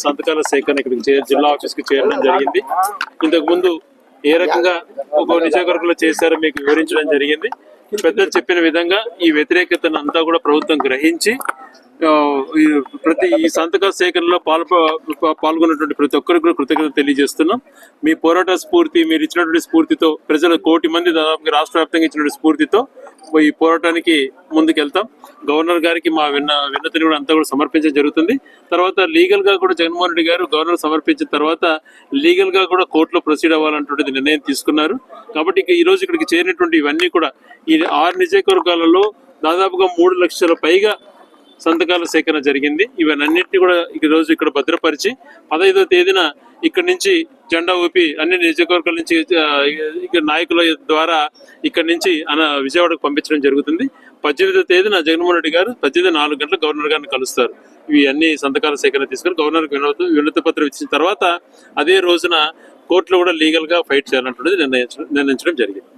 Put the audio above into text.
సంతకాల సేకరణ ఇక్కడికి జిల్లా ఆఫీస్ కి చేరడం జరిగింది. ఇంతకు ముందు ఏ రకంగా ఒక నియోజకవర్గంలో చేశారో మీకు వివరించడం జరిగింది. పెద్దలు చెప్పిన విధంగా ఈ వ్యతిరేకతను అంతా కూడా ప్రభుత్వం గ్రహించి ఈ సంతకాల సేకరణలో పాల్గొన్నటువంటి ప్రతి ఒక్కరికి కూడా కృతజ్ఞత తెలియజేస్తున్నాం. మీ పోరాట స్ఫూర్తి, మీరు ఇచ్చినటువంటి స్ఫూర్తితో, ప్రజలు 1 కోటి మంది దాదాపుగా రాష్ట్ర వ్యాప్తంగా ఇచ్చినటువంటి స్ఫూర్తితో ఈ పోరాటానికి ముందుకెళ్తాం. గవర్నర్ గారికి మా విన్నతిని కూడా అంతా కూడా సమర్పించడం జరుగుతుంది. తర్వాత లీగల్ గా కూడా జగన్మోహన్ రెడ్డి గారు గవర్నర్ సమర్పించిన తర్వాత లీగల్ గా కూడా కోర్టులో ప్రొసీడ్ అవ్వాలన్నటువంటి నిర్ణయం తీసుకున్నారు. కాబట్టి ఈ రోజు ఇక్కడికి చేరినటువంటి ఇవన్నీ కూడా ఈ 6 నియోజకవర్గాలలో దాదాపుగా 3 లక్షల పైగా సంతకాల సేకరణ జరిగింది. ఇవన్నింటినీ కూడా ఈ రోజు ఇక్కడ భద్రపరిచి 15వ తేదీన ఇక్కడి నుంచి జెండా ఊపి అన్ని నియోజకవర్గాల నుంచి నాయకుల ద్వారా ఇక్కడి నుంచి విజయవాడకు పంపించడం జరుగుతుంది. 18వ తేదీన జగన్మోహన్ రెడ్డి గారు 4 గంటలకు గవర్నర్ గారిని కలుస్తారు. ఇవి అన్ని సంతకాల సేకరణ తీసుకుని గవర్నర్ వినతి పత్రం ఇచ్చిన తర్వాత అదే రోజున కోర్టులో కూడా లీగల్ గా ఫైట్ చేయాలంటున్నది నిర్ణయించడం జరిగింది.